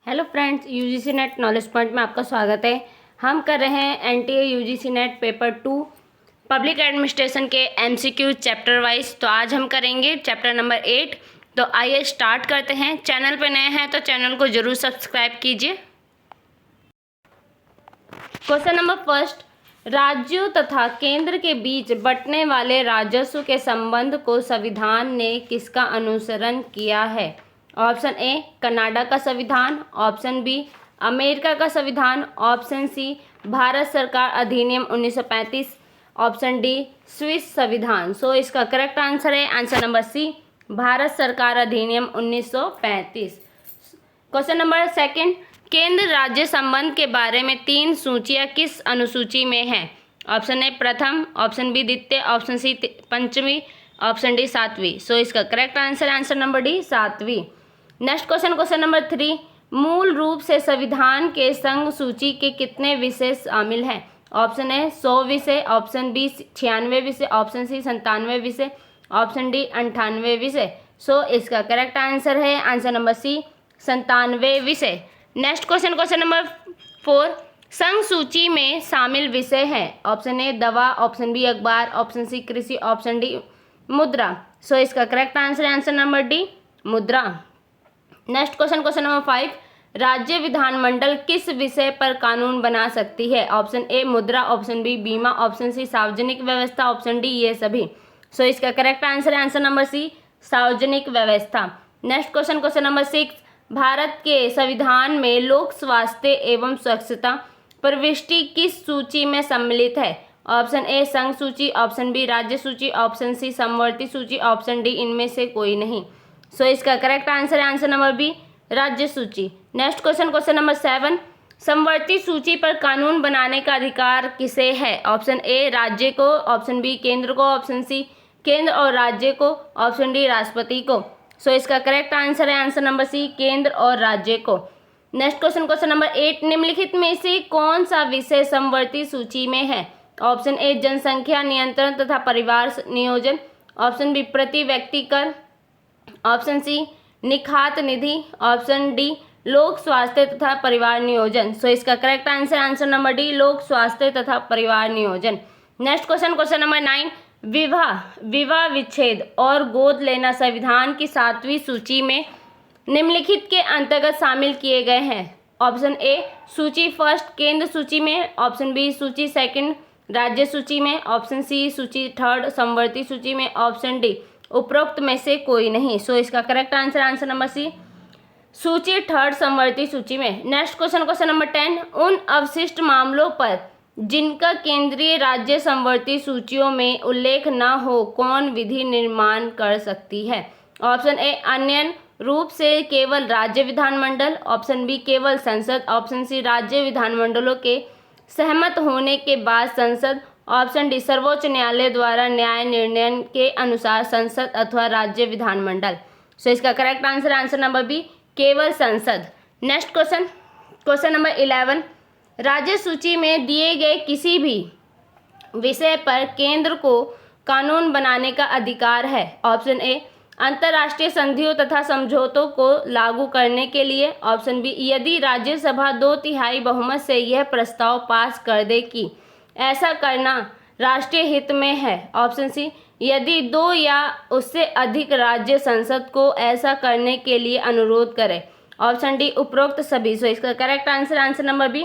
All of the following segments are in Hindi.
Hello friends, UGC net knowledge point में आपका स्वागत है। हम कर रहे हैं NTA UGC net paper 2 public administration के एमसीक्यू चैप्टर वाइज। तो आज हम करेंगे चैप्टर नंबर 8। तो आइए स्टार्ट करते हैं। चैनल पे नए हैं तो चैनल को जरूर सब्सक्राइब कीजिए। क्वेश्चन नंबर फर्स्ट, राज्यों तथा केंद्र के बीच बंटने वाले राजस्व के संबंध को संविधान ने किसका अनुसरण किया है? ऑप्शन ए कनाडा का संविधान, ऑप्शन बी अमेरिका का संविधान, ऑप्शन सी भारत सरकार अधिनियम 1935, ऑप्शन डी स्विस संविधान। सो इसका करेक्ट आंसर है आंसर नंबर सी, भारत सरकार अधिनियम 1935। क्वेश्चन नंबर सेकंड, केंद्र राज्य संबंध के बारे में 3 सूचियां किस अनुसूची में हैं? ऑप्शन ए प्रथम, ऑप्शन बी द्वितीय, ऑप्शन सी पंचमी, ऑप्शन डी 7वीं। सो इसका correct answer answer number D 7वीं। नेक्स्ट क्वेश्चन नंबर 3, मूल रूप से संविधान के संघ सूची के कितने विषय शामिल हैं? ऑप्शन ए 100 विषय, ऑप्शन बी 96 विषय, ऑप्शन सी 97 विषय, ऑप्शन डी 98 विषय। सो इसका करेक्ट आंसर है आंसर नंबर सी 97 विषय। नेक्स्ट क्वेश्चन नंबर 4, संघ सूची में शामिल विषय हैं। ऑप्शन ए दवा, ऑप्शन बी अखबार, ऑप्शन सी कृषि, ऑप्शन डी मुद्रा। सो इसका करेक्ट आंसर है आंसर नंबर डी मुद्रा। नेक्स्ट क्वेश्चन नंबर 5, राज्य विधानमंडल किस विषय पर कानून बना सकती है? ऑप्शन ए मुद्रा, ऑप्शन बी बीमा, ऑप्शन सी सार्वजनिक व्यवस्था, ऑप्शन डी ये सभी। सो इसका करेक्ट आंसर है आंसर नंबर सी सार्वजनिक व्यवस्था। नेक्स्ट क्वेश्चन नंबर 6, भारत के संविधान में लोक स्वास्थ्य एवं स्वच्छता प्रविष्टि किस सूची में सम्मिलित है? ऑप्शन ए संघ सूची, ऑप्शन बी राज्य सूची, ऑप्शन सी समवर्ती सूची, ऑप्शन डी इनमें से कोई नहीं। सो इसका करेक्ट आंसर है आंसर नंबर बी राज्य सूची। नेक्स्ट क्वेश्चन नंबर 7, समवर्ती सूची पर कानून बनाने का अधिकार किसे है? ऑप्शन ए राज्य को, ऑप्शन बी केंद्र को, ऑप्शन सी केंद्र और राज्य को, ऑप्शन डी राष्ट्रपति को। सो इसका करेक्ट आंसर है आंसर नंबर सी केंद्र और राज्य को। नेक्स्ट क्वेश्चन नंबर 8, निम्नलिखित में से कौन सा विषय समवर्ती सूची में है? ऑप्शन ए जनसंख्या नियंत्रण तथा परिवार नियोजन, ऑप्शन बी प्रति व्यक्ति कर, ऑप्शन सी निखात निधि, ऑप्शन डी लोक स्वास्थ्य तथा परिवार नियोजन। सो इसका correct answer answer number D लोक स्वास्थ्य तथा परिवार नियोजन। नेक्स्ट क्वेश्चन नंबर 9, विवाह विच्छेद और गोद लेना संविधान की 7वीं सूची में निम्नलिखित के अंतर्गत शामिल किए गए हैं। ऑप्शन ए सूची फर्स्ट केंद्र सूची में, ऑप्शन बी सूची सेकंड राज्य सूची में, ऑप्शन सी सूची थर्ड समवर्ती सूची में, ऑप्शन डी उपरोक्त में से कोई नहीं। सो इसका correct answer answer number C सूची थर्ड समवर्ती सूची में। नेक्स्ट क्वेश्चन नंबर 10, उन अवशिष्ट मामलों पर जिनका केंद्रीय राज्य समवर्ती सूचियों में उल्लेख न हो कौन विधि निर्माण कर सकती है? ऑप्शन ए अन्य रूप से केवल राज्य विधानमंडल, ऑप्शन बी केवल संसद, ऑप्शन सी राज्य विधानमंडलों के सहमत होने के बाद संसद, ऑप्शन डी सर्वोच्च न्यायालय द्वारा न्याय निर्णय के अनुसार संसद अथवा राज्य विधानमंडल। सो इसका correct answer answer number B केवल संसद। नेक्स्ट क्वेश्चन नंबर 11, राज्य सूची में दिए गए किसी भी विषय पर केंद्र को कानून बनाने का अधिकार है? ऑप्शन ए अंतर्राष्ट्रीय संधियों तथा समझौतों को लागू करने के लिए, ऑप्शन बी यदि राज्यसभा 2/3 बहुमत से यह प्रस्ताव पास कर दे कि ऐसा करना राष्ट्रीय हित में है, ऑप्शन सी यदि 2 या उससे अधिक राज्य संसद को ऐसा करने के लिए अनुरोध करें, ऑप्शन डी उपरोक्त सभी। सो इसका correct answer answer number B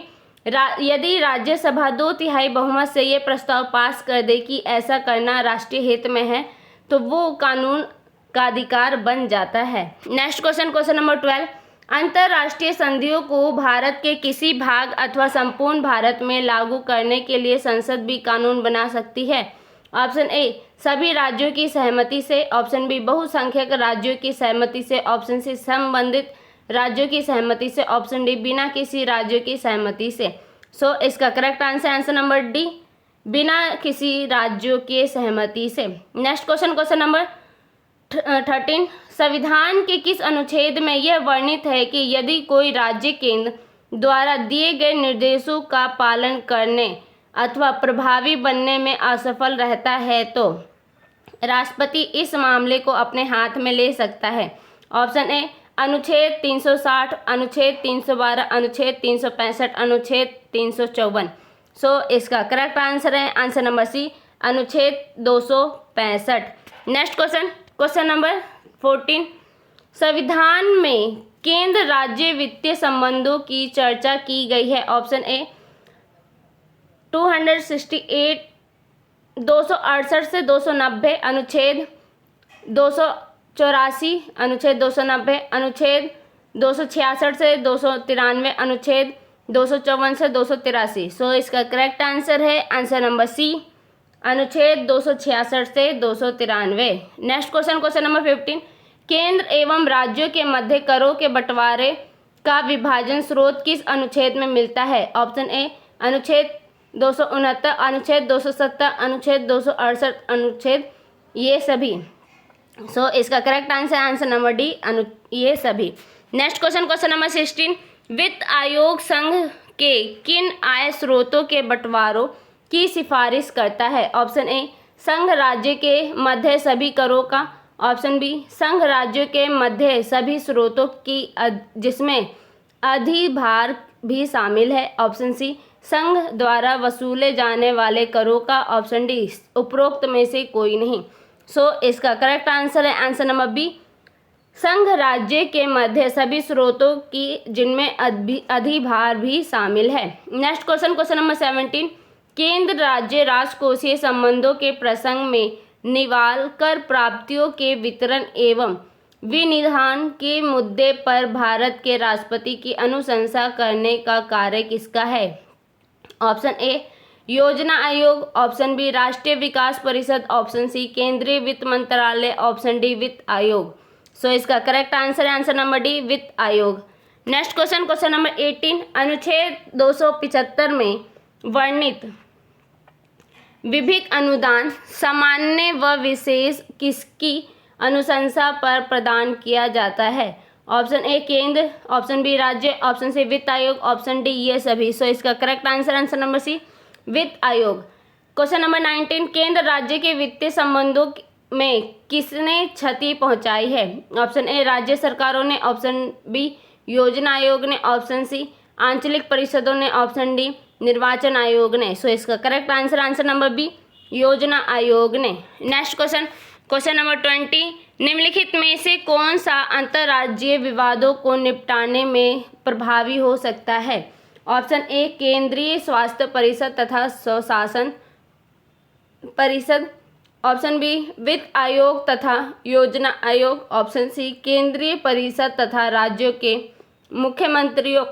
यदि राज्यसभा 2/3 बहुमत से ये प्रस्ताव पास कर दे कि ऐसा करना राष्ट्रीय हित में है तो वो कानून का अधिकार बन जाता है। नेक्स्ट क्वेश्चन नंबर 12, अंतर्राष्ट्रीय संधियों को भारत के किसी भाग अथवा संपूर्ण भारत में लागू करने के लिए संसद भी कानून बना सकती है? ऑप्शन ए सभी राज्यों की सहमति से, ऑप्शन बी बहुसंख्यक राज्यों की सहमति से, ऑप्शन सी संबंधित राज्यों की सहमति से, ऑप्शन डी बिना किसी राज्यों की सहमति से। सो इसका correct answer answer number D बिना किसी राज्यों के सहमति से। नेक्स्ट क्वेश्चन नंबर 13, संविधान के किस अनुच्छेद में यह वर्णित है कि यदि कोई राज्य केंद्र द्वारा दिए गए निर्देशों का पालन करने अथवा प्रभावी बनने में असफल रहता है तो राष्ट्रपति इस मामले को अपने हाथ में ले सकता है? ऑप्शन ए अनुच्छेद 360, अनुच्छेद 312, अनुच्छेद 365, अनुच्छेद 354। सो इसका करेक्ट आंसर है आंसर नंबर सी, अनुच्छेद 265। Next question, question number 14। संविधान में केंद्र राज्य वित्तीय संबंधों की चर्चा की गई है। ऑप्शन ए 268, 268 से 290, अनुच्छेद 284, अनुच्छेद 290, अनुच्छेद 266 से 293, अनुच्छेद 254 से 283। सो इसका करेक्ट आंसर है आंसर नंबर सी, अनुच्छेद 266 से 293। Next question, question number 15। केंद्र एवं राज्यों के मध्य करों के बंटवारे का विभाजन स्रोत किस अनुच्छेद में मिलता है? ऑप्शन ए अनुच्छेद 269, अनुच्छेद 270, अनुच्छेद 268, अनुच्छेद ये सभी। सो इसका correct answer answer number D, ये सभी। Next question, question number 16। वित्त आयोग संघ के किन आय स्रोतों के बंटवारों की सिफारिश करता है? ऑप्शन ए संघ राज्य के मध्य सभी करों का, ऑप्शन बी संघ राज्यों के मध्य सभी स्रोतों की जिसमें अधिभार भी शामिल है, ऑप्शन सी संघ द्वारा वसूले जाने वाले करों का, ऑप्शन डी उपरोक्त में से कोई नहीं। सो इसका करेक्ट आंसर है आंसर नंबर बी, संघ राज्य के मध्य सभी स्रोतों की जिनमें अधिभार भी शामिल है। Next question, question number 17। केंद्र राज्य राजकोषीय संबंधों के प्रसंग में निवाल कर प्राप्तियों के वितरण एवं विनिधान के मुद्दे पर भारत के राष्ट्रपति की अनुशंसा करने का कार्य किसका है? ऑप्शन ए योजना आयोग, ऑप्शन बी राष्ट्रीय विकास परिषद, ऑप्शन सी केंद्रीय वित्त मंत्रालय, ऑप्शन डी वित्त आयोग। सो इसका करेक्ट आंसर है आंसर नंबर डी, वित्त आयोग। Next question, question number 18। अनुच्छेद 275 में वर्णित विभिन्न अनुदान सामान्य व विशेष किसकी अनुशंसा पर प्रदान किया जाता है? ऑप्शन ए केंद्र, ऑप्शन बी राज्य, ऑप्शन सी वित्त आयोग, ऑप्शन डी ये सभी। सो इसका correct answer answer number C, वित्त आयोग। Question number 19। केंद्र राज्य के वित्तीय संबंधों में किसने क्षति पहुंचाई है? ऑप्शन ए राज्य सरकारों ने, ऑप्शन बी योजना आयोग ने, ऑप्शन सी आंचलिक परिषदों ने, ऑप्शन डी निर्वाचन आयोग ने। सो इसका correct answer answer number B योजना आयोग ने। Next question, question number 20। निम्नलिखित में से कौन सा अंतर्राज्यीय विवादों को निपटाने में प्रभावी हो सकता है? ऑप्शन ए केंद्रीय स्वास्थ्य परिषद तथा स्वशासन परिषद, ऑप्शन बी वित्त आयोग तथा योजना आयोग, ऑप्शन सी केंद्रीय परिषद तथा राज्यों के मुख्यमंत्रियों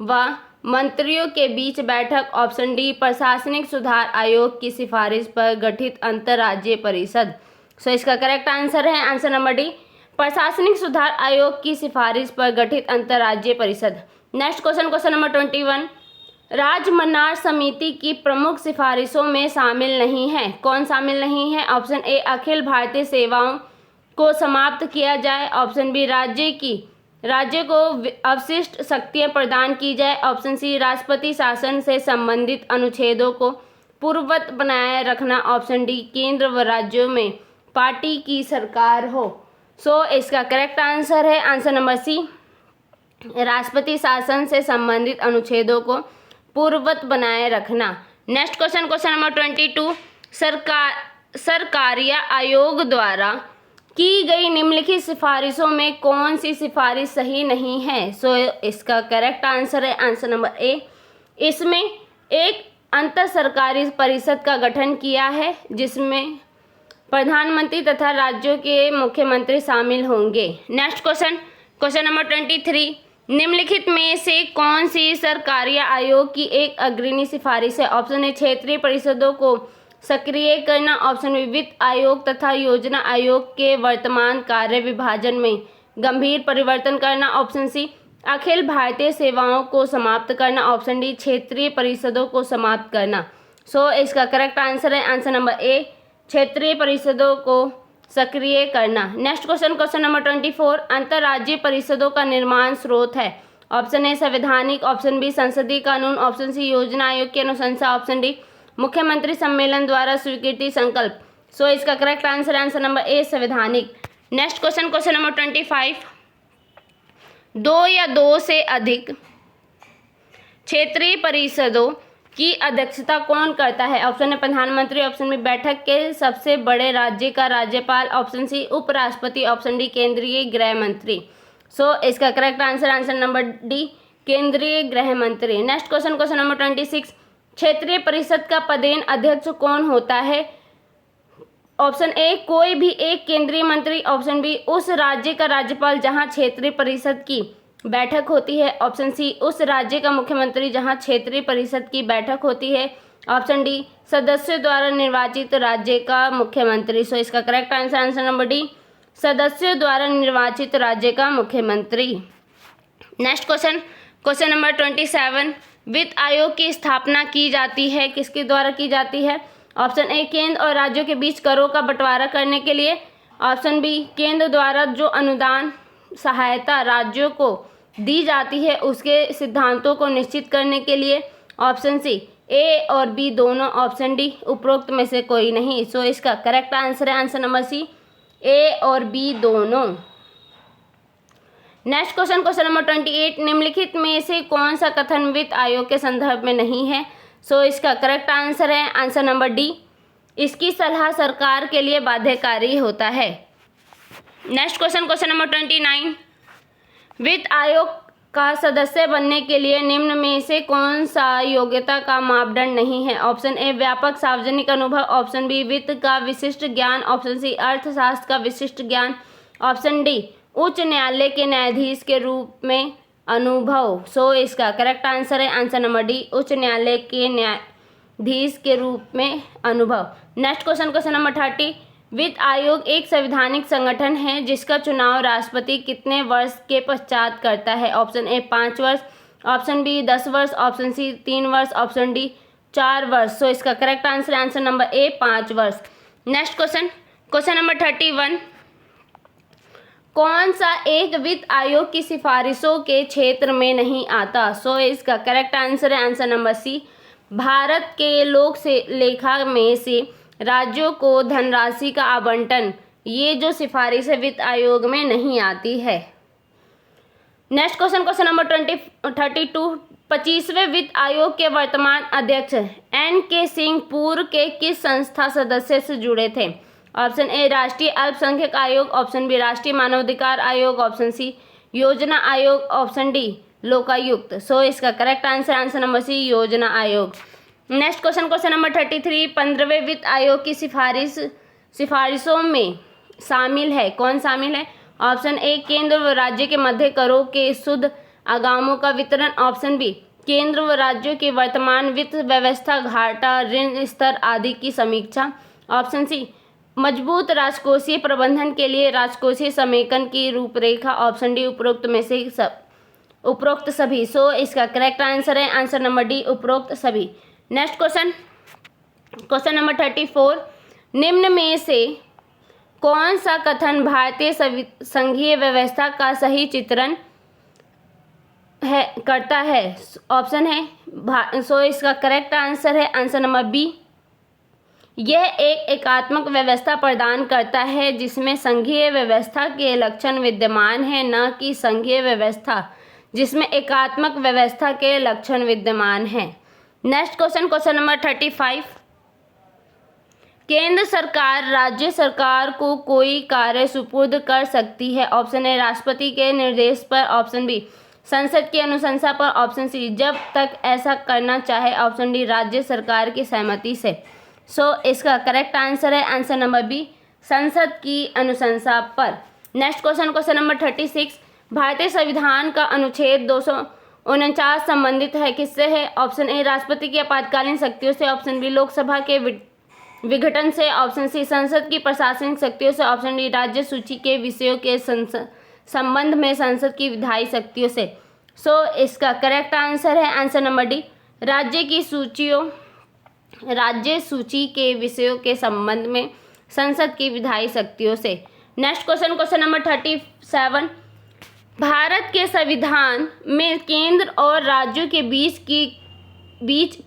व मंत्रियों के बीच बैठक, ऑप्शन डी प्रशासनिक सुधार आयोग की सिफारिश पर गठित अंतर्राज्यीय परिषद। सो इसका करेक्ट आंसर है आंसर नंबर डी प्रशासनिक सुधार आयोग की सिफारिश पर गठित अंतर्राज्यीय परिषद। Next question, question number 21। Rajamannar समिति की प्रमुख सिफारिशों में शामिल नहीं है, कौन शामिल नहीं है? ऑप्शन ए अखिल भारतीय सेवाओं को समाप्त किया जाए, ऑप्शन बी राज्य को अवशिष्ट शक्तियां प्रदान की जाए, ऑप्शन सी राष्ट्रपति शासन से संबंधित अनुच्छेदों को पूर्ववत बनाए रखना, ऑप्शन डी केंद्र व राज्यों में पार्टी की सरकार हो। सो इसका करेक्ट आंसर है आंसर नंबर सी राष्ट्रपति शासन से संबंधित अनुच्छेदों को पूर्ववत बनाए रखना। Next question, question number 22। Sarkaria आयोग द्वारा की गई निम्नलिखित सिफारिशों में कौन सी सिफारिश सही नहीं है? सो इसका करेक्ट आंसर है आंसर नंबर ए, इसमें एक अंतर सरकारी परिषद का गठन किया है जिसमें प्रधानमंत्री तथा राज्यों के मुख्यमंत्री शामिल होंगे। Next question, question number 23। निम्नलिखित में से कौन सी सरकारिया आयोग की एक अग्रणी सिफारिश है? ऑप्शन ए क्षेत्रीय परिषदों को सक्रिय करना, ऑप्शन बी वित्त आयोग तथा योजना आयोग के वर्तमान कार्य विभाजन में गंभीर परिवर्तन करना, ऑप्शन सी अखिल भारतीय सेवाओं को समाप्त करना, ऑप्शन डी क्षेत्रीय परिषदों को समाप्त करना। सो इसका करेक्ट आंसर है आंसर नंबर ए क्षेत्रीय परिषदों को सक्रिय करना। Next question, question number 24। अंतर्राज्यीय परिषदों का निर्माण स्रोत है, ऑप्शन ए संवैधानिक, ऑप्शन बी संसदीय कानून, ऑप्शन सी योजना आयोग की अनुशंसा, ऑप्शन डी मुख्यमंत्री सम्मेलन द्वारा स्वीकृति संकल्प। सो इसका correct answer answer number A संवैधानिक। Next question, question number 25। दो या दो से अधिक क्षेत्रीय परिषदों की अध्यक्षता कौन करता है? ऑप्शन है प्रधानमंत्री, ऑप्शन बी बैठक के सबसे बड़े राज्य का राज्यपाल, ऑप्शन सी उपराष्ट्रपति, ऑप्शन डी केंद्रीय गृह मंत्री। सो इसका करेक्ट आंसर नंबर डी, केंद्रीय गृह मंत्री। नेक्स्ट क्वेश्चन नंबर 26, क्षेत्रीय परिषद का पदेन अध्यक्ष कौन होता है? ऑप्शन ए कोई भी एक केंद्रीय मंत्री, ऑप्शन बी उस राज्य का राज्यपाल जहां क्षेत्रीय परिषद की बैठक होती है, ऑप्शन सी उस राज्य का मुख्यमंत्री जहां क्षेत्रीय परिषद की बैठक होती है, ऑप्शन डी सदस्यों द्वारा निर्वाचित राज्य का मुख्यमंत्री। सो इसका करेक्ट आंसर नंबर डी, सदस्यों द्वारा निर्वाचित राज्य का मुख्यमंत्री। नेक्स्ट क्वेश्चन नंबर 27, वित्त आयोग की स्थापना की जाती है, किसके द्वारा की जाती है? ऑप्शन ए केंद्र और राज्यों के बीच करों का बंटवारा करने के लिए, ऑप्शन बी केंद्र द्वारा जो अनुदान सहायता राज्यों को दी जाती है उसके सिद्धांतों को निश्चित करने के लिए, ऑप्शन सी ए और बी दोनों, ऑप्शन डी उपरोक्त में से कोई नहीं। सो इसका करेक्ट आंसर है आंसर नंबर सी, ए और बी दोनों। नेक्स्ट क्वेश्चन नंबर 28, निम्नलिखित में से कौन सा कथन वित्त आयोग के संदर्भ में नहीं है? सो इसका करेक्ट आंसर है आंसर नंबर डी, इसकी सलाह सरकार के लिए बाध्यकारी होता है। नेक्स्ट क्वेश्चन नंबर 29, वित्त आयोग का सदस्य बनने के लिए निम्न में से कौन सा योग्यता का मापदंड नहीं है? ऑप्शन ए व्यापक सार्वजनिक अनुभव, ऑप्शन बी वित्त का विशिष्ट ज्ञान, ऑप्शन सी अर्थशास्त्र का विशिष्ट ज्ञान, ऑप्शन डी उच्च न्यायालय के न्यायाधीश के रूप में अनुभव। सो इसका करेक्ट आंसर है आंसर नंबर डी, उच्च न्यायालय के न्यायाधीश के रूप में अनुभव। नेक्स्ट क्वेश्चन नंबर 30, वित्त आयोग एक संवैधानिक संगठन है जिसका चुनाव राष्ट्रपति कितने वर्ष के पश्चात करता है? ऑप्शन ए 5 वर्ष, ऑप्शन बी 10 वर्ष, ऑप्शन सी 3 वर्ष, ऑप्शन डी 4 वर्ष। सो इसका करेक्ट आंसर नंबर ए 5 वर्ष। नेक्स्ट क्वेश्चन नंबर 31, कौन सा एक वित्त आयोग की सिफारिशों के क्षेत्र में नहीं आता? सो इसका करेक्ट आंसर है आंसर नंबर सी, भारत के लोक से लेखा में से राज्यों को धनराशि का आवंटन, ये जो सिफारिश है वित्त आयोग में नहीं आती है। नेक्स्ट क्वेश्चन नंबर 32, 25वें वित्त आयोग के वर्तमान अध्यक्ष N.K. सिंह पूर्व के किस संस्था सदस्य से जुड़े थे? ऑप्शन ए राष्ट्रीय अल्पसंख्यक आयोग, ऑप्शन बी राष्ट्रीय मानवाधिकार आयोग, ऑप्शन सी योजना आयोग, ऑप्शन डी लोकायुक्त। सो इसका करेक्ट आंसर नंबर सी योजना आयोग। नेक्स्ट क्वेश्चन नंबर 33, 15वें वित्त आयोग की सिफारिशों में शामिल है, कौन शामिल है? ऑप्शन ए केंद्र व राज्य के मध्य करों के शुद्ध आगामों का वितरण, ऑप्शन बी केंद्र व राज्यों की वर्तमान वित्त व्यवस्था, घाटा, ऋण स्तर आदि की समीक्षा, ऑप्शन सी मजबूत राजकोषीय प्रबंधन के लिए राजकोषीय समेकन की रूपरेखा, ऑप्शन डी उपरोक्त सभी। सो इसका करेक्ट आंसर है आंसर नंबर डी उपरोक्त सभी। नेक्स्ट क्वेश्चन नंबर 34, निम्न में से कौन सा कथन भारतीय संघीय व्यवस्था का सही चित्रण करता है? ऑप्शन है सो इसका करेक्ट आंसर है आंसर नंबर बी, यह एक एकात्मक व्यवस्था प्रदान करता है जिसमें संघीय व्यवस्था के लक्षण विद्यमान है, न कि संघीय व्यवस्था जिसमें एकात्मक व्यवस्था के लक्षण विद्यमान हैं। नेक्स्ट क्वेश्चन नंबर 35, केंद्र सरकार राज्य सरकार को कोई कार्य सुपुर्द कर सकती है? ऑप्शन ए राष्ट्रपति के निर्देश पर, ऑप्शन बी संसद की अनुशंसा पर, ऑप्शन सी जब तक ऐसा करना चाहे, ऑप्शन डी राज्य सरकार की सहमति से। सो इसका करेक्ट आंसर है आंसर नंबर बी, संसद की अनुशंसा पर। नेक्स्ट क्वेश्चन नंबर 36, भारतीय संविधान का अनुच्छेद 249 संबंधित है किससे है? ऑप्शन ए राष्ट्रपति की आपातकालीन शक्तियों से, ऑप्शन बी लोकसभा के विघटन से, ऑप्शन सी संसद की प्रशासनिक शक्तियों से, ऑप्शन डी राज्य सूची के विषयों के संबंध में संसद की विधायी शक्तियों से। सो इसका करेक्ट आंसर है आंसर नंबर डी, राज्य सूची के विषयों के संबंध में संसद की विधायी शक्तियों से। नेक्स्ट क्वेश्चन नंबर 37, भारत के संविधान में केंद्र और राज्यों के बीच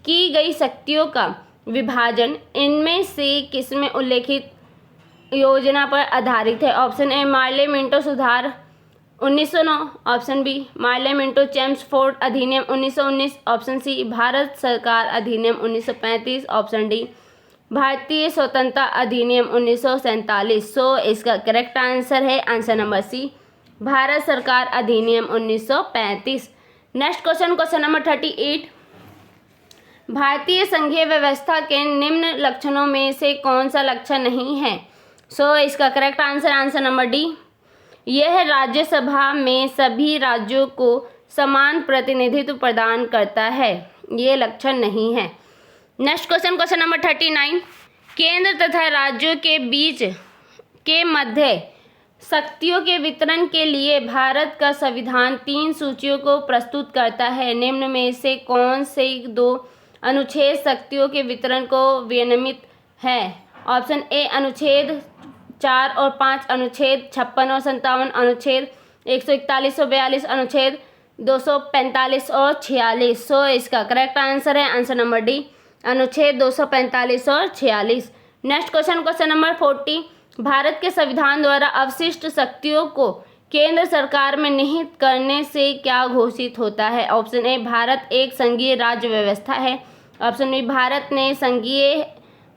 की गई शक्तियों का विभाजन इनमें से किसमें उल्लेखित योजना पर आधारित है? ऑप्शन ए मार्ले मिंटो सुधार 1909, option B. Morley Minto Chelmsford अधिनियम 1919, ऑप्शन सी। भारत सरकार अधिनियम 1935, ऑप्शन डी। भारतीय स्वतंत्रता अधिनियम 1947। सो इसका करेक्ट आंसर है आंसर नंबर सी, भारत सरकार अधिनियम 1935। Next question, question number 38। भारतीय संघीय व्यवस्था के निम्न लक्षणों में से कौन सा लक्षण नहीं है? सो इसका correct answer answer number D, यह राज्यसभा में सभी राज्यों को समान प्रतिनिधित्व प्रदान करता है, ये लक्षण नहीं है। Next question, question number 39। केंद्र तथा राज्यों के बीच के मध्य शक्तियों के वितरण के लिए भारत का संविधान 3 सूचियों को प्रस्तुत करता है। निम्न में से कौन से 2 अनुच्छेद शक्तियों के वितरण को विनियमित है? ऑप्शन ए अनुच्छेद 4 और 5, अनुच्छेद 56 और 57, अनुच्छेद 141 और 42, अनुच्छेद 245 और 46। सो इसका करेक्ट आंसर है आंसर नंबर डी, अनुच्छेद 245 और 46। Next question, question number 40। Bharat के संविधान द्वारा अवशिष्ट शक्तियों को केंद्र सरकार में निहित करने से क्या घोषित होता है? ऑप्शन ए भारत एक संघीय राज्य व्यवस्था है, ऑप्शन बी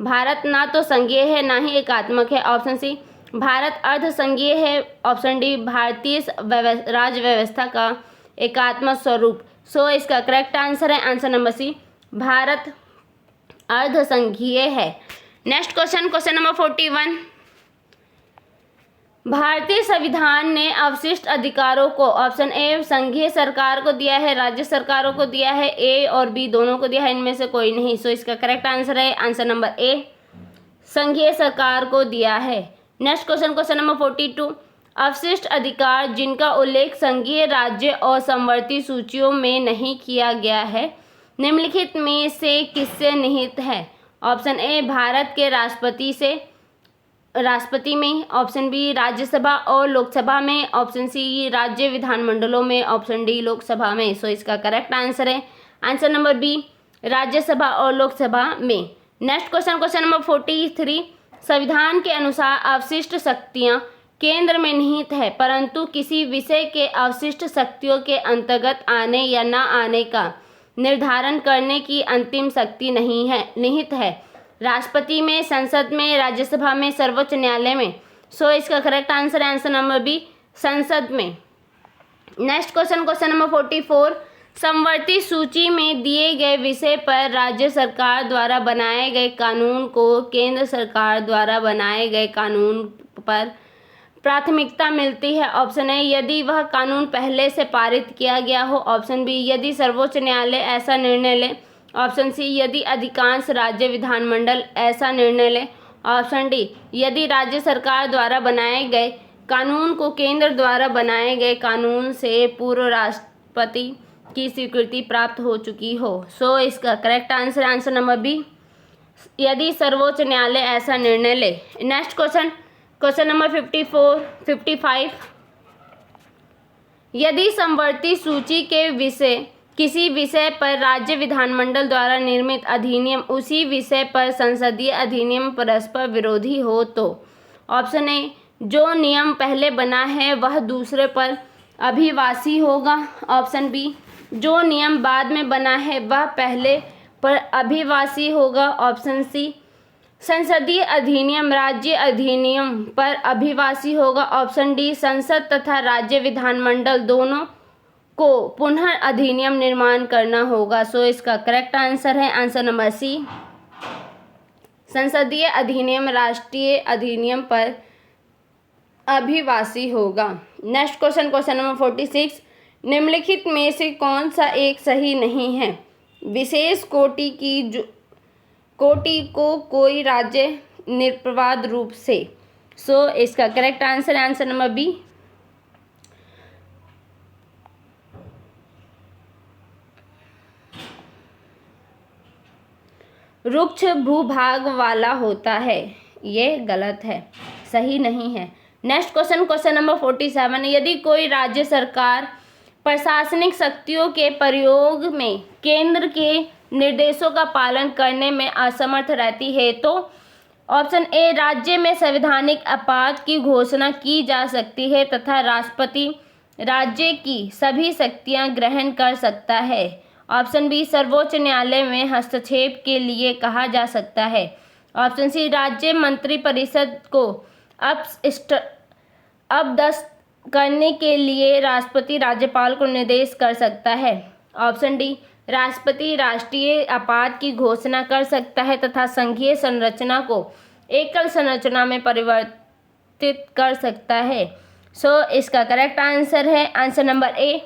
भारत ना तो संघीय है ना ही एकात्मक है, ऑप्शन सी भारत अर्ध संघीय है, ऑप्शन डी भारतीय राज्य व्यवस्था का एकात्मक स्वरूप। सो इसका करेक्ट आंसर है आंसर नंबर सी, भारत अर्ध संघीय है। Next question, question number 41। भारतीय संविधान ने अवशिष्ट अधिकारों को ऑप्शन ए संघीय सरकार को दिया है, राज्य सरकारों को दिया है, ए और बी दोनों को दिया है, इनमें से कोई नहीं। सो इसका करेक्ट आंसर है आंसर नंबर ए, संघीय सरकार को दिया है। Next question, question number 42। अवशिष्ट अधिकार जिनका उल्लेख संघीय राज्य और समवर्ती सूचियों में नहीं किया गया है, निम्नलिखित में से किससे निहित है? ऑप्शन ए भारत के राष्ट्रपति में, ऑप्शन बी राज्यसभा और लोकसभा में, ऑप्शन सी राज्य विधानमंडलों में, ऑप्शन डी लोकसभा में। सो इसका करेक्ट आंसर है आंसर नंबर बी, राज्यसभा और लोकसभा में। Next question, question number 43। संविधान के अनुसार अवशिष्ट शक्तियां केंद्र में निहित है, परंतु किसी विषय के अवशिष्ट शक्तियों के अंतर्गत आने या न आने का निर्धारण करने की अंतिम शक्ति नहीं है निहित है राष्ट्रपति में, संसद में, राज्यसभा में, सर्वोच्च न्यायालय में। सो इसका करेक्ट आंसर है आंसर नंबर बी, संसद में। Next question, question number 44। समवर्ती सूची में दिए गए विषय पर राज्य सरकार द्वारा बनाए गए कानून को केंद्र सरकार द्वारा बनाए गए कानून पर प्राथमिकता मिलती है। ऑप्शन ए यदि वह कानून पहले से पारित किया गया हो, ऑप्शन बी यदि सर्वोच्च न्यायालय ऐसा निर्णय ले, ऑप्शन सी यदि अधिकांश राज्य विधानमंडल ऐसा निर्णय ले, ऑप्शन डी यदि राज्य सरकार द्वारा बनाए गए कानून को केंद्र द्वारा बनाए गए कानून से पूर्व राष्ट्रपति की स्वीकृति प्राप्त हो चुकी हो। सो इसका correct answer answer number B, यदि सर्वोच्च न्यायालय ऐसा निर्णय ले। Next question, question number 55। यदि समवर्ती सूची के किसी विषय पर राज्य विधानमंडल द्वारा निर्मित अधिनियम उसी विषय पर संसदीय अधिनियम परस्पर विरोधी हो तो, ऑप्शन ए जो नियम पहले बना है वह दूसरे पर अभिवासी होगा, ऑप्शन बी जो नियम बाद में बना है वह पहले पर अभिवासी होगा, ऑप्शन सी संसदीय अधिनियम राज्य अधिनियम पर अभिवासी होगा, ऑप्शन डी संसद तथा राज्य विधानमंडल दोनों को पुनः अधिनियम निर्माण करना होगा। सो इसका करेक्ट आंसर है आंसर नंबर सी, संसदीय अधिनियम राष्ट्रीय अधिनियम पर अभिवासी होगा। Next question, question number 46। निम्नलिखित में से कौन सा एक सही नहीं है? विशेष कोटि को कोई राज्य निर्विवाद रूप से। सो इसका करेक्ट आंसर है आंसर नंबर बी, रुक्ष भूभाग वाला होता है, ये गलत है, सही नहीं है। Next question, question number 47। यदि कोई राज्य सरकार प्रशासनिक शक्तियों के प्रयोग में केंद्र के निर्देशों का पालन करने में असमर्थ रहती है तो, ऑप्शन ए राज्य में संवैधानिक आपात की घोषणा की जा सकती है तथा राष्ट्रपति राज्य की सभी शक्तियां ग्रहण कर सकता है। ऑप्शन बी, सर्वोच्च न्यायालय में हस्तक्षेप के लिए कहा जा सकता है। ऑप्शन सी, राज्य मंत्रिपरिषद को अपदस्थ करने के लिए राष्ट्रपति राज्यपाल को निर्देश कर सकता है। ऑप्शन डी, राष्ट्रपति राष्ट्रीय आपात की घोषणा कर सकता है तथा संघीय संरचना को एकल संरचना में परिवर्तित कर सकता है। सो इसका करेक्ट आंसर है आंसर नंबर ए।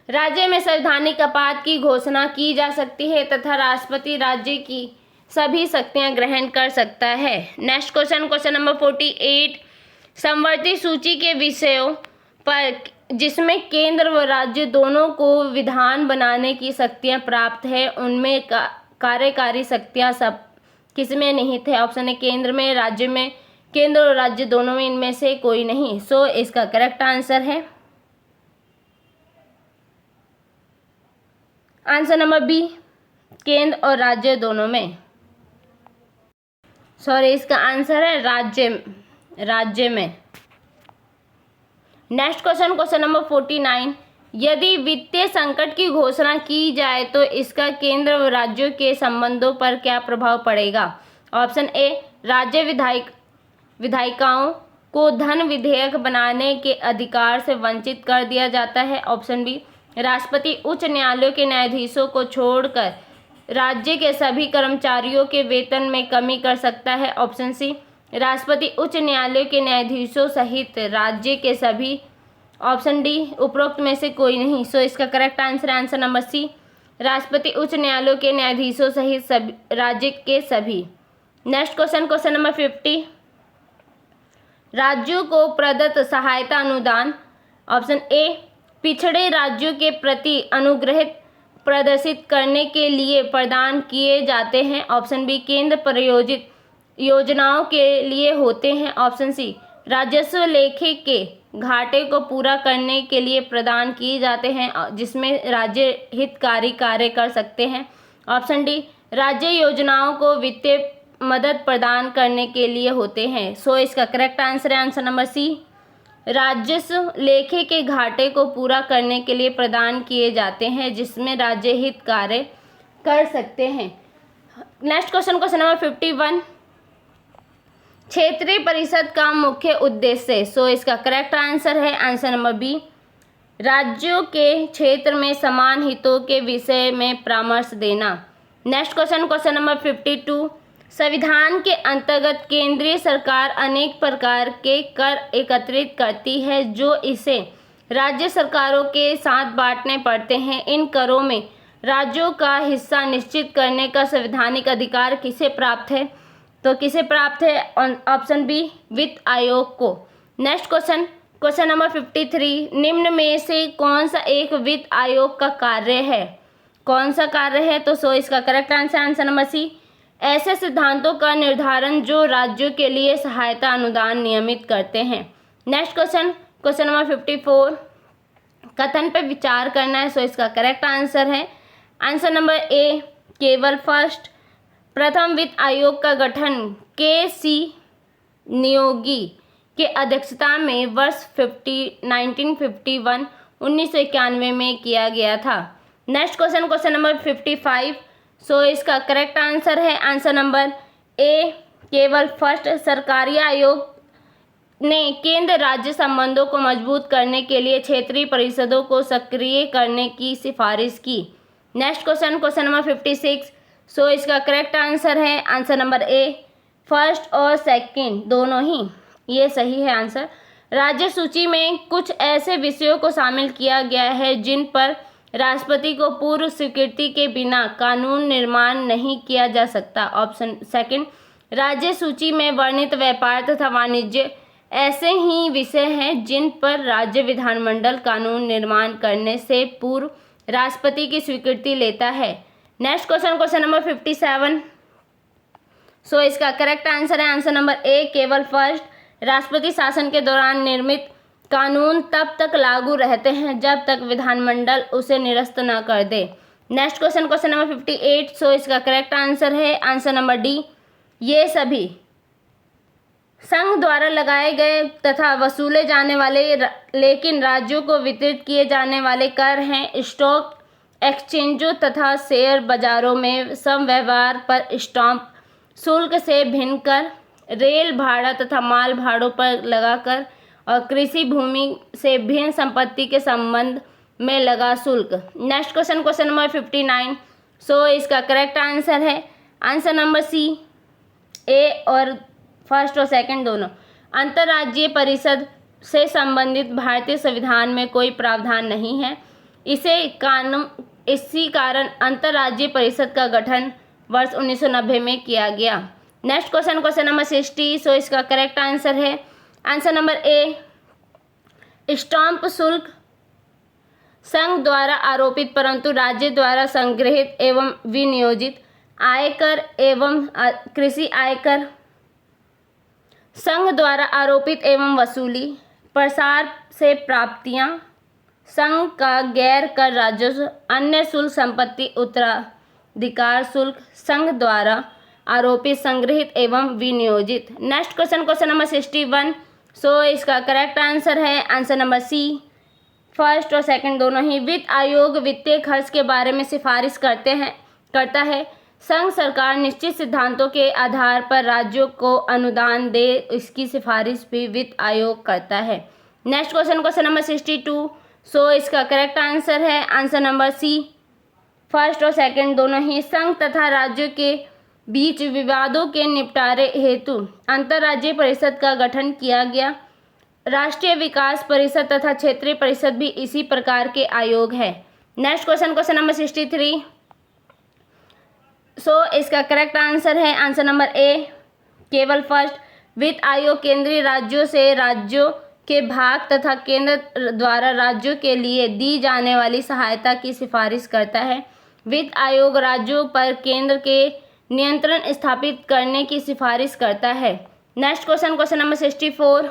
राज्य में संवैधानिक आपात की घोषणा की जा सकती है तथा राष्ट्रपति राज्य की सभी शक्तियां ग्रहण कर सकता है। नेक्स्ट क्वेश्चन नंबर 48, समवर्ती सूची के विषयों पर जिसमें केंद्र व राज्य दोनों को विधान बनाने की शक्तियां प्राप्त है उनमें कार्यकारी शक्तियां सब किसमें निहित है। ऑप्शन ए, केंद्र में, राज्य में, केंद्र और राज्य दोनों में, इनमें से कोई नहीं। सो इसका करेक्ट आंसर है आंसर नंबर बी, केंद्र और राज्य दोनों में। सॉरी, इसका आंसर है राज्य में। नेक्स्ट क्वेश्चन नंबर 49, यदि वित्तीय संकट की घोषणा की जाए तो इसका केंद्र व राज्यों के संबंधों पर क्या प्रभाव पड़ेगा। ऑप्शन ए, राज्य विधायिकाओं को धन विधेयक बनाने के अधिकार से वंचित कर दिया जाता है। ऑप्शन बी, राष्ट्रपति उच्च न्यायालयों के न्यायाधीशों को छोड़कर राज्य के सभी कर्मचारियों के वेतन में कमी कर सकता है। ऑप्शन सी, राष्ट्रपति उच्च न्यायालयों के न्यायाधीशों सहित राज्य के सभी। ऑप्शन डी, उपरोक्त में से कोई नहीं। सो इसका correct answer answer number C, राष्ट्रपति उच्च न्यायालयों के न्यायाधीशों सहित सभी राज्य के सभी। नेक्स्ट क्वेश्चन नंबर 50, राज्यों को प्रदत्त सहायता अनुदान। ऑप्शन ए, पिछड़े राज्यों के प्रति अनुग्रह प्रदर्शित करने के लिए प्रदान किए जाते हैं। ऑप्शन बी, केंद्र प्रायोजित योजनाओं के लिए होते हैं। ऑप्शन सी, राजस्व लेखे के घाटे को पूरा करने के लिए प्रदान किए जाते हैं जिसमें राज्य हितकारी कार्य कर सकते हैं। ऑप्शन डी, राज्य योजनाओं को वित्तीय मदद प्रदान करने के लिए होते हैं। सो इसका करेक्ट आंसर है आंसर नंबर सी, राजस्व लेखे के घाटे को पूरा करने के लिए प्रदान किए जाते हैं जिसमें राज्य हित कार्य कर सकते हैं। नेक्स्ट क्वेश्चन नंबर 51, क्षेत्रीय परिषद का मुख्य उद्देश्य। सो इसका करेक्ट आंसर है आंसर नंबर बी, राज्यों के क्षेत्र में समान हितों के विषय में परामर्श देना। नेक्स्ट क्वेश्चन नंबर 52, संविधान के अंतर्गत केंद्रीय सरकार अनेक प्रकार के कर एकत्रित करती है जो इसे राज्य सरकारों के साथ बांटने पड़ते हैं। इन करों में राज्यों का हिस्सा निश्चित करने का संवैधानिक अधिकार किसे प्राप्त है। तो किसे प्राप्त है। ऑप्शन बी, वित्त आयोग को। नेक्स्ट क्वेश्चन नंबर 53, निम्न में से कौन सा एक वित्त आयोग का कार्य है। कौन सा कार्य है। तो सो इसका करेक्ट आंसर नंबर सी, ऐसे सिद्धांतों का निर्धारण जो राज्यों के लिए सहायता अनुदान नियमित करते हैं। नेक्स्ट क्वेश्चन नंबर 54, कथन पर विचार करना है। सो इसका करेक्ट आंसर है आंसर नंबर ए, केवल फर्स्ट। प्रथम वित्त आयोग का गठन के.सी. नियोगी के अध्यक्षता में वर्ष 1991 में किया गया था। नेक्स्ट क्वेश्चन नंबर 55, सो इसका करेक्ट आंसर है आंसर नंबर ए, केवल फर्स्ट। सरकारी आयोग ने केंद्र राज्य संबंधों को मजबूत करने के लिए क्षेत्रीय परिषदों को सक्रिय करने की सिफारिश की। नेक्स्ट क्वेश्चन नंबर 56, सो इसका करेक्ट आंसर है आंसर नंबर ए, फर्स्ट और सेकंड दोनों ही, ये सही है आंसर। राज्य सूची में कुछ ऐसे विषयों को शामिल किया गया है जिन पर राष्ट्रपति को पूर्व स्वीकृति के बिना कानून निर्माण नहीं किया जा सकता। ऑप्शन सेकंड, राज्य सूची में वर्णित व्यापार तथा वाणिज्य ऐसे ही विषय हैं जिन पर राज्य विधानमंडल कानून निर्माण करने से पूर्व राष्ट्रपति की स्वीकृति लेता है। नेक्स्ट क्वेश्चन नंबर 57, सो इसका करेक्ट आंसर है आंसर नंबर ए, केवल फर्स्ट। राष्ट्रपति शासन के दौरान निर्मित कानून तब तक लागू रहते हैं जब तक विधानमंडल उसे निरस्त न कर दे। नेक्स्ट क्वेश्चन नंबर 58, सो इसका करेक्ट आंसर है आंसर नंबर डी, ये सभी। संघ द्वारा लगाए गए तथा वसूले जाने वाले लेकिन राज्यों को वितरित किए जाने वाले कर हैं स्टॉक एक्सचेंजों तथा शेयर बाजारों में सम व्यवहार पर स्टाम्प शुल्क से भिन्न कर, रेल भाड़ा तथा माल भाड़ों पर लगा कर और कृषि भूमि से भिन्न संपत्ति के संबंध में लगा शुल्क। Next question, question number 59। सो इसका करेक्ट आंसर है आंसर नंबर सी, ए और फर्स्ट और सेकंड दोनों। अंतर्राज्यीय परिषद से संबंधित भारतीय संविधान में कोई प्रावधान नहीं है। इसी कारण अंतर्राज्यीय परिषद का गठन वर्ष 1990 में किया गया। Next question, question number 60। सो इसका करेक्ट आंसर है आंसर नंबर ए, स्टाम्प शुल्क संघ द्वारा आरोपित परंतु राज्य द्वारा संग्रहित एवं विनियोजित आयकर एवं कृषि आयकर, संघ द्वारा आरोपित एवं वसूली प्रसार से प्राप्तियां, संघ का गैर कर राजस्व, अन्य शुल्क, संपत्ति उत्तराधिकार शुल्क, संघ द्वारा आरोपित संग्रहित एवं विनियोजित। Next question, question number 61। So इसका करेक्ट आंसर है आंसर नंबर सी, फर्स्ट और सेकंड दोनों ही। वित्त आयोग वित्तीय खर्च के बारे में सिफारिश करता है। संघ सरकार निश्चित सिद्धांतों के आधार पर राज्यों को अनुदान दे, इसकी सिफारिश भी वित्त आयोग करता है। Next question, question number 62। सो इसका करेक्ट आंसर है आंसर नंबर सी, फर्स्ट और सेकंड दोनों ही। संघ तथा राज्यों के बीच विवादों के निपटारे हेतु अंतर्राज्यीय परिषद का गठन किया गया। राष्ट्रीय विकास परिषद तथा क्षेत्रीय परिषद भी इसी प्रकार के आयोग है। Next question, question number 63। सो इसका करेक्ट आंसर है आंसर नंबर ए, केवल फर्स्ट। वित्त आयोग केंद्रीय राज्यों से राज्यों के भाग तथा केंद्र द्वारा राज्यों के लिए दी जाने वाली सहायता की सिफारिश करता है। वित्त आयोग राज्यों पर केंद्र के नियंत्रण स्थापित करने की सिफारिश करता है। Next question, question number 64।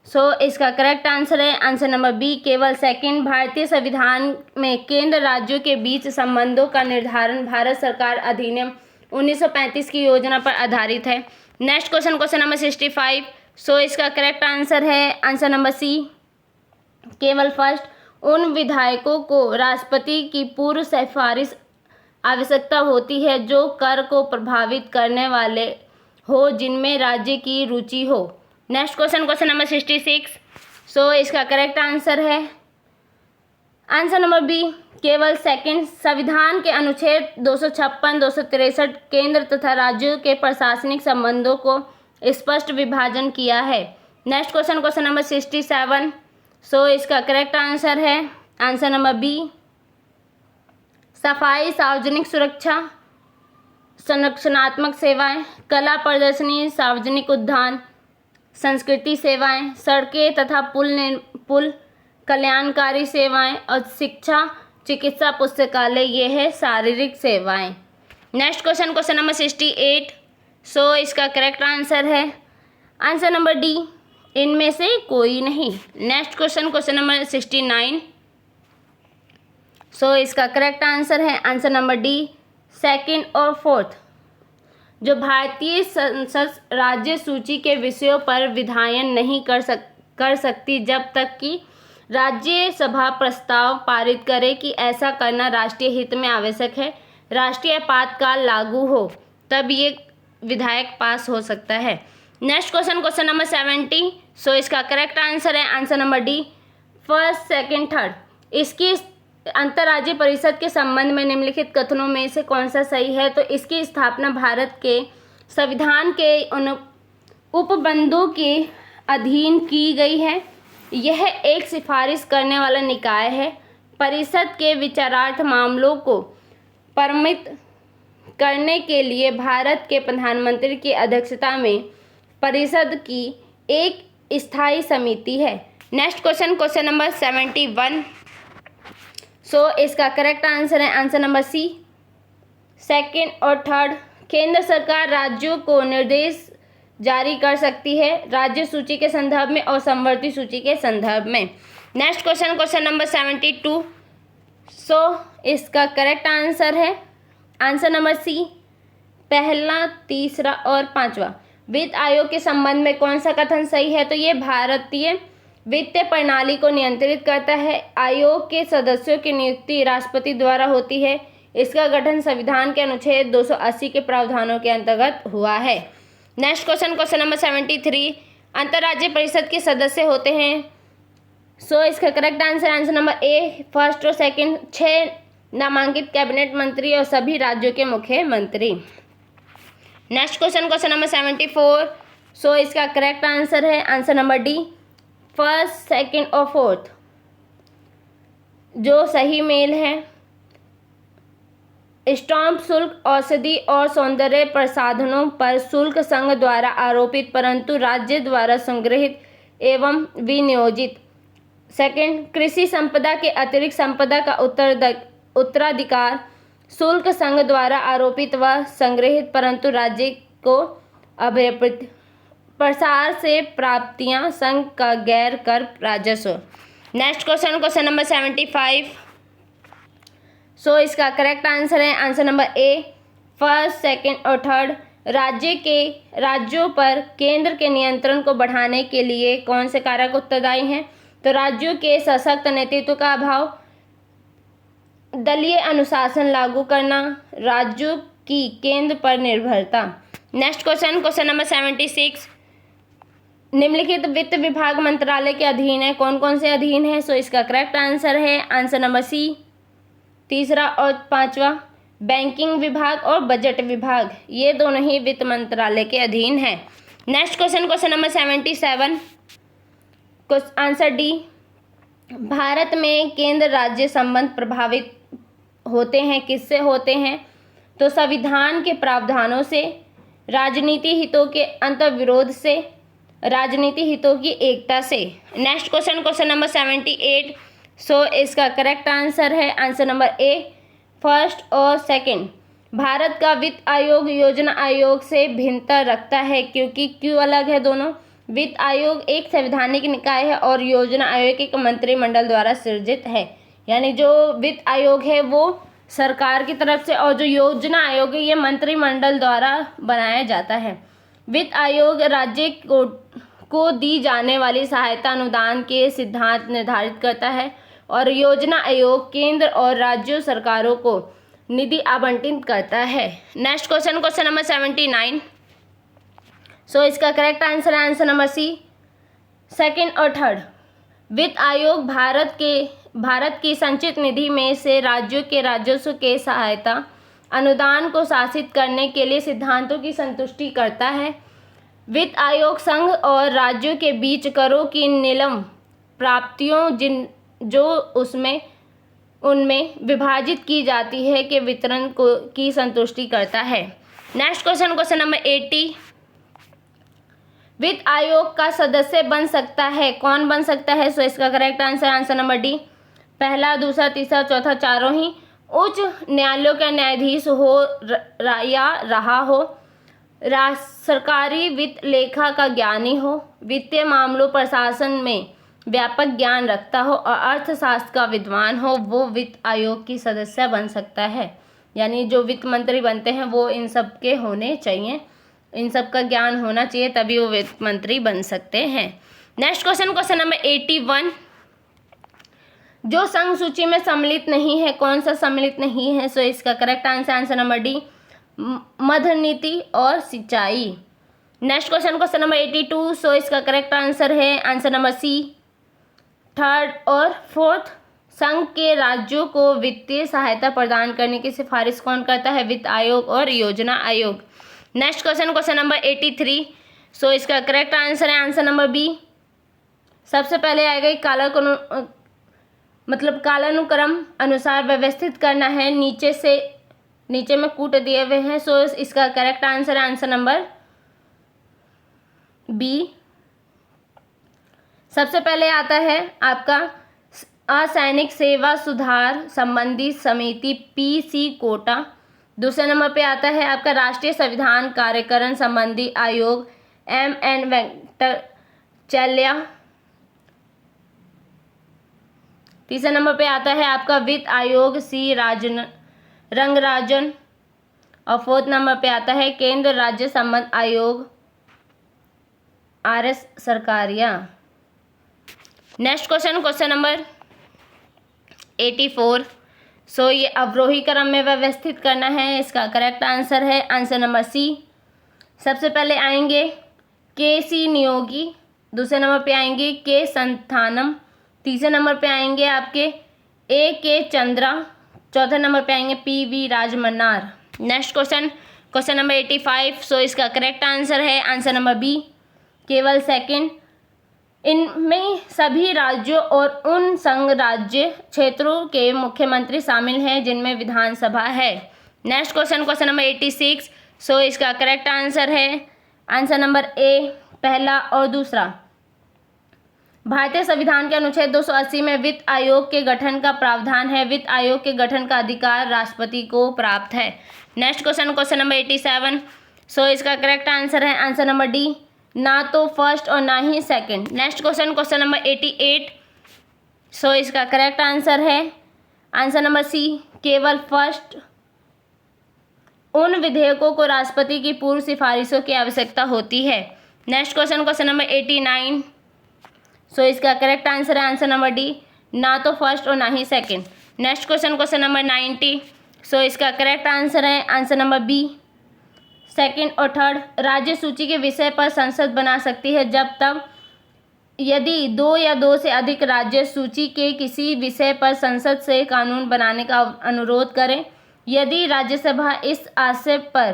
सो इसका करेक्ट आंसर है आंसर नंबर बी, केवल सेकंड। भारतीय संविधान में केंद्र राज्यों के बीच संबंधों का निर्धारण भारत सरकार अधिनियम 1935 की योजना पर आधारित है। Next question, question number 65। सो इसका करेक्ट आंसर है आंसर नंबर सी, केवल फर्स्ट। उन विधायकों को राष्ट्रपति की पूर्व सिफारिश आवश्यकता होती है जो कर को प्रभावित करने वाले हो जिनमें राज्य की रुचि हो। Next question, question number 66। सो इसका करेक्ट आंसर है आंसर नंबर बी, केवल सेकंड। संविधान के अनुच्छेद 256, 263 केंद्र तथा राज्यों के प्रशासनिक संबंधों को स्पष्ट विभाजन किया है। Next question, question number 67। सो इसका करेक्ट आंसर है आंसर नंबर बी, सफाई, सार्वजनिक सुरक्षा, संरक्षणात्मक सेवाएं, कला प्रदर्शनी, सार्वजनिक उद्यान, संस्कृति सेवाएं, सड़कें तथा पुल कल्याणकारी सेवाएं और शिक्षा, चिकित्सा, पुस्तकालय, ये है शारीरिक सेवाएं। Next question, question number 68। सो इसका करेक्ट आंसर है आंसर नंबर डी, इनमें से कोई नहीं। Next question, question number 69। सो इसका करेक्ट आंसर है आंसर नंबर डी, सेकंड और फोर्थ। जो भारतीय संसद राज्य सूची के विषयों पर विधायन नहीं कर सकती जब तक कि राज्यसभा प्रस्ताव पारित करे कि ऐसा करना राष्ट्रीय हित में आवश्यक है, राष्ट्रीय आपातकाल लागू हो, तब ये विधायक पास हो सकता है। Next question, question number 70। सो इसका करेक्ट आंसर है answer number D, first, second, third. इसकी अंतर्राज्यीय परिषद के संबंध में निम्नलिखित कथनों में से कौन सा सही है? तो इसकी स्थापना भारत के संविधान के उन उपबंधों के अधीन की गई है। यह एक सिफारिश करने वाला निकाय है। परिषद के विचारार्थ मामलों को प्रमित करने के लिए भारत के प्रधानमंत्री की अध्यक्षता में परिषद की एक स्थायी समिति है। Next question, question number 71। सो इसका करेक्ट आंसर है आंसर नंबर सी, सेकंड और थर्ड। केंद्र सरकार राज्यों को निर्देश जारी कर सकती है राज्य सूची के संदर्भ में और समवर्ती सूची के संदर्भ में। Next question, question number 72। सो इसका करेक्ट आंसर है आंसर नंबर सी, पहला, तीसरा और पांचवा। वित्त आयोग के संबंध में कौन सा कथन सही है? तो ये भारतीय वित्तीय प्रणाली को नियंत्रित करता है। आयोग के सदस्यों की नियुक्ति राष्ट्रपति द्वारा होती है। इसका गठन संविधान के अनुच्छेद 280 के प्रावधानों के अंतर्गत हुआ है। नेक्स्ट क्वेश्चन, क्वेश्चन नंबर 73, अंतर्राज्यीय परिषद के सदस्य होते हैं। सो इसका करेक्ट आंसर नंबर ए, फर्स्ट और सेकंड। 6 नामांकित कैबिनेट मंत्री और सभी राज्यों के मुख्यमंत्री। नेक्स्ट क्वेश्चन, क्वेश्चन नंबर 74, सो इसका करेक्ट आंसर है answer number D, first, second और फोर्थ जो सही मेल है। स्टाम्प शुल्क औषधि और सौंदर्य प्रसाधनों पर शुल्क संघ द्वारा आरोपित परंतु राज्य द्वारा संग्रहित एवं विनियोजित। सेकंड, कृषि संपदा के अतिरिक्त संपदा का उत्तराधिकार शुल्क संघ द्वारा आरोपित व संग्रहित परंतु राज्य को अभ्यर्पित। प्रसार से प्राप्तियां संघ का गैर कर राजस्व। नेक्स्ट क्वेश्चन, क्वेश्चन नंबर 75, सो इसका करेक्ट आंसर है आंसर नंबर ए, फर्स्ट, सेकंड और थर्ड। राज्यों पर केंद्र के नियंत्रण को बढ़ाने के लिए कौन से कारक उत्तरदायी हैं? तो राज्यों के सशक्त नेतृत्व का अभाव, दलीय अनुशासन लागू करना, राज्यों की केंद्र पर निर्भरता। नेक्स्ट क्वेश्चन, क्वेश्चन नंबर 76, निम्नलिखित वित्त विभाग मंत्रालय के अधीन है, कौन कौन से अधीन है? सो इसका करेक्ट आंसर है आंसर नंबर सी, तीसरा और पांचवा। बैंकिंग विभाग और बजट विभाग ये दोनों ही वित्त मंत्रालय के अधीन है। Next question, question number 77, answer D, Bharat में केंद्र राज्य संबंध प्रभावित होते हैं, किससे होते हैं? तो संविधान के प्रावधानों से, राजनीति हितों के अंतर्विरोध से, राजनीति हितों की एकता से। नेक्स्ट क्वेश्चन, क्वेश्चन नंबर 78, सो इसका करेक्ट आंसर है आंसर नंबर ए, फर्स्ट और सेकंड। भारत का वित्त आयोग योजना आयोग से भिन्नता रखता है क्योंकि क्यों अलग है दोनों? वित्त आयोग एक संवैधानिक निकाय है और योजना आयोग एक मंत्रिमंडल द्वारा सृजित है। यानी जो वित्त आयोग है वो सरकार की तरफ से और जो योजना आयोग है ये मंत्रिमंडल द्वारा बनाया जाता है। वित्त आयोग राज्य को दी जाने वाली सहायता अनुदान के सिद्धांत निर्धारित करता है और योजना आयोग केंद्र और राज्य सरकारों को निधि आवंटित करता है। नेक्स्ट क्वेश्चन, क्वेश्चन नंबर 79, सो इसका करेक्ट आंसर है आंसर नंबर सी, सेकंड और थर्ड। वित्त आयोग भारत की संचित निधि में से राज्यों के राजस्व के सहायता अनुदान को शासित करने के लिए सिद्धांतों की संतुष्टि करता है। वित्त आयोग संघ और राज्यों के बीच करों की नीलम प्राप्तियों जो उनमें विभाजित की जाती है के वितरण की संतुष्टि करता है। नेक्स्ट क्वेश्चन, क्वेश्चन नंबर 80, वित्त आयोग का सदस्य बन सकता है, कौन बन सकता है? सो इसका correct answer answer number D, पहला, दूसरा, तीसरा, चौथा, चारों ही उच्च न्यायालयों का न्यायाधीश हो या रहा हो, सरकारी वित्त लेखा का ज्ञानी हो, वित्तीय मामलों प्रशासन में व्यापक ज्ञान रखता हो और अर्थशास्त्र का विद्वान हो, वो वित्त आयोग की सदस्य बन सकता है। यानी जो वित्त मंत्री बनते हैं वो इन सब के होने चाहिए, इन सब का ज्ञान होना चाहिए तभी वो वित्त मंत्री बन सकते हैं। नेक्स्ट क्वेश्चन, क्वेश्चन नंबर 81, जो संघ सूची में सम्मिलित नहीं है, कौन सा सम्मिलित नहीं है? सो इसका correct answer answer number D, मध्य नीति और सिंचाई। Next question, question number 82, so इसका करेक्ट आंसर है आंसर नंबर सी, थर्ड और फोर्थ। संघ के राज्यों को वित्तीय सहायता प्रदान करने की सिफारिश कौन करता है? वित्त आयोग और योजना आयोग। नेक्स्ट क्वेश्चन, क्वेश्चन नंबर 83, सो इसका करेक्ट आंसर है आंसर नंबर बी। सबसे पहले आएगा कालानुक्रम अनुसार व्यवस्थित करना है, नीचे में कूट दिए हुए हैं। सो इसका करेक्ट आंसर है आंसर नंबर बी। सबसे पहले आता है आपका असैनिक सेवा सुधार संबंधी समिति पीसी कोटा। दूसरे नंबर पे आता है आपका राष्ट्रीय संविधान कार्यकरण संबंधी आयोग MN वेंकटचल्या। तीसरे नंबर पे आता है आपका वित्त आयोग C रंगराजन। और फोर्थ नंबर पे आता है केंद्र राज्य संबंध आयोग RS Sarkaria. Next question, question number 84। सो ये अवरोही क्रम में व्यवस्थित करना है, इसका करेक्ट आंसर है आंसर नंबर सी। सबसे पहले आएंगे के सी नियोगी, दूसरे नंबर पे आएंगे के संथानम, तीसरे नंबर पे आएंगे आपके ए के चंद्रा, चौथे नंबर पे आएंगे P V Rajamannar. Next question, question number 85। सो इसका करेक्ट आंसर है आंसर नंबर बी, केवल सेकंड। इनमें सभी राज्यों और उन संघ राज्य क्षेत्रों के मुख्यमंत्री शामिल हैं जिनमें विधानसभा है। Next question, question number 86। सो इसका करेक्ट आंसर है आंसर नंबर ए, पहला और दूसरा। भारतीय संविधान के अनुच्छेद 280 में वित्त आयोग के गठन का प्रावधान है। वित्त आयोग के गठन का अधिकार राष्ट्रपति को प्राप्त है। Next question, question number 87। So इसका करेक्ट आंसर है आंसर नंबर डी, ना तो फर्स्ट और ना ही second. Next question, question number 88। So इसका करेक्ट आंसर है आंसर नंबर सी, केवल फर्स्ट। उन विधेयकों को राष्ट्रपति की पूर्व सिफारिशों की आवश्यकता होती है। Next question, question number 89। So इसका करेक्ट आंसर है आंसर नंबर डी, ना तो फर्स्ट और ना ही second. Next question, question number 90। So इसका करेक्ट आंसर है आंसर नंबर बी, सेकंड और थर्ड। राज्य सूची के विषय पर संसद बना सकती है जब तक यदि दो या दो से अधिक राज्य सूची के किसी विषय पर संसद से कानून बनाने का अनुरोध करें। यदि राज्यसभा इस आशय पर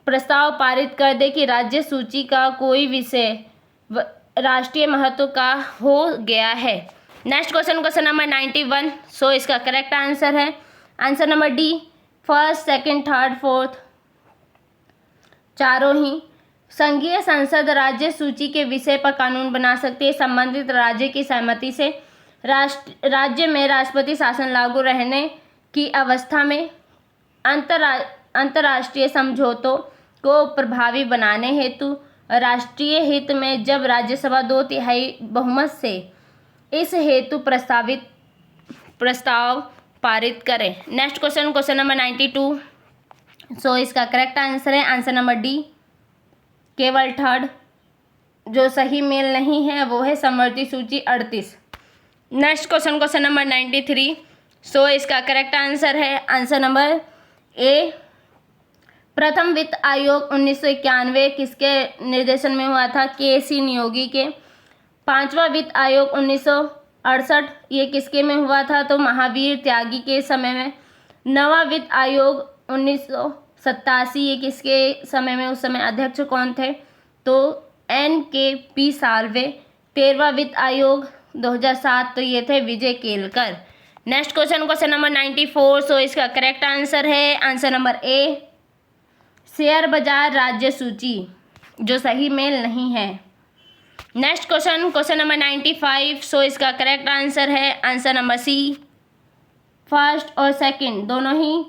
प्रस्ताव पारित कर दे कि राज्य सूची का कोई विषय राष्ट्रीय महत्व का हो गया है। Next question, question number 91। सो इसका करेक्ट आंसर है answer number D, first, second, third, fourth, चारों ही। संघीय संसद राज्य सूची के विषय पर कानून बना सकती है संबंधित राज्य की सहमति से। राज्य में राष्ट्रपति शासन लागू रहने की अवस्था में अंतर्राष्ट्रीय समझौतों को प्रभावी बनाने हेतु राष्ट्रीय हित में जब राज्यसभा 2/3 बहुमत से इस हेतु प्रस्ताव पारित करें। Next question, question number 92। सो इसका करेक्ट आंसर है आंसर नंबर डी, केवल थर्ड। जो सही मेल नहीं है वो है समवर्ती सूची 38। Next question, question number 93। सो इसका करेक्ट आंसर है आंसर नंबर ए, प्रथम वित्त आयोग 1991 किसके निर्देशन में हुआ था? के सी नियोगी के। पांचवा वित्त आयोग 1968 ये किसके में हुआ था? तो महावीर त्यागी के समय में। नवा वित्त आयोग 1987 ये किसके समय में, उस समय अध्यक्ष कौन थे? तो NKP साल्वे। 13वां वित्त आयोग 2007 तो ये थे Vijay Kelkar. Next question, question number 94। So इसका करेक्ट आंसर है आंसर नंबर ए, शेयर बाजार राज्य सूची, जो सही मेल नहीं है। Next question, question number 95। So इसका करेक्ट आंसर है आंसर नंबर सी, फर्स्ट और सेकंड दोनों ही।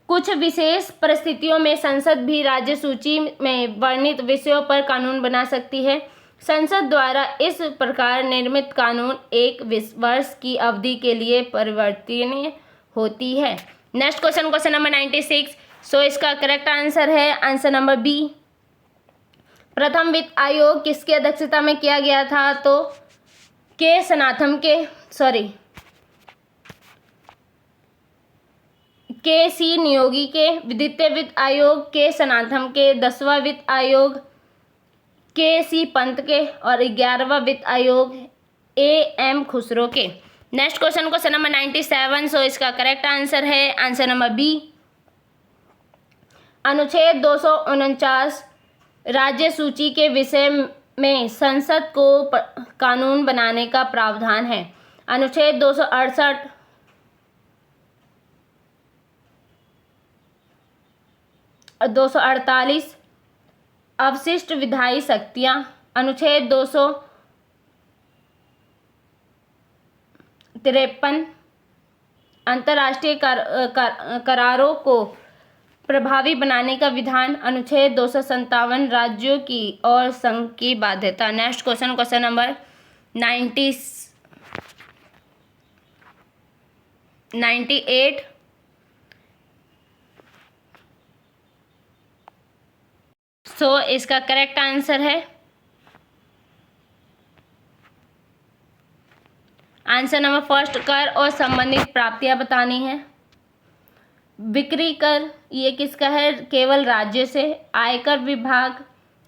कुछ विशेष परिस्थितियों में संसद भी राज्य सूची में वर्णित विषयों पर कानून बना सकती है। संसद द्वारा इस प्रकार निर्मित कानून 1 वर्ष की अवधि के लिए परिवर्तनीय होती है। Next question, question number 96। सो इसका करेक्ट आंसर है आंसर नंबर बी, प्रथम वित्त आयोग किसकी अध्यक्षता में किया गया था? तो के सनाथम के, के सी नियोगी के। द्वितीय वित्त आयोग के सनाथम के। 10वां वित्त आयोग के सी पंत के। और 11वां वित्त आयोग AM खुसरो के। Next question, question number 97। सो इसका करेक्ट आंसर है आंसर नंबर बी, अनुच्छेद 249 राज्य सूची के विषय में संसद को कानून बनाने का प्रावधान है। अनुच्छेद 268 और 248 अवशिष्ट विधायी शक्तियां। अनुच्छेद 253 अंतर्राष्ट्रीय करारों को प्रभावी बनाने का विधान। अनुच्छेद 257 राज्यों की और संघ की बाध्यता। Next question, question number 98। सो इसका करेक्ट आंसर है आंसर नंबर फर्स्ट, कर और संबंधित प्राप्तियां बतानी है। बिक्री कर ये किसका है? केवल राज्य से। आयकर विभाग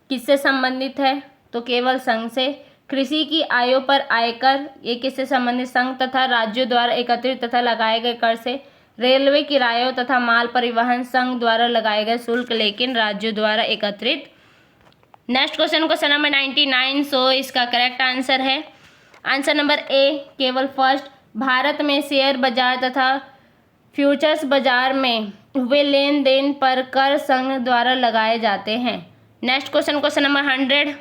किससे संबंधित है? तो केवल संघ से। कृषि की आयों पर आयकर ये किससे संबंधित? संघ तथा राज्यों द्वारा एकत्रित तथा लगाए गए कर से। रेलवे किरायों तथा माल परिवहन संघ द्वारा लगाए गए शुल्क लेकिन राज्यों द्वारा एकत्रित। नेक्स्ट क्वेश्चन नंबर 99, सो इसका करेक्ट आंसर है आंसर नंबर ए, केवल फर्स्ट। भारत में शेयर बाजार तथा फ्यूचर्स बाजार में हुए लेन देन पर कर संघ द्वारा लगाए जाते हैं। नेक्स्ट क्वेश्चन नंबर 100,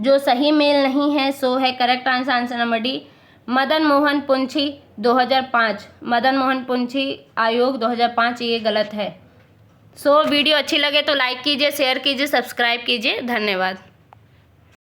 जो सही मेल नहीं है सो है correct answer number D, Madan Mohan Punchhi 2005। Madan Mohan Punchhi आयोग 2005 ये गलत है। सो वीडियो अच्छी लगे तो लाइक कीजिए, शेयर कीजिए, सब्सक्राइब कीजिए। धन्यवाद।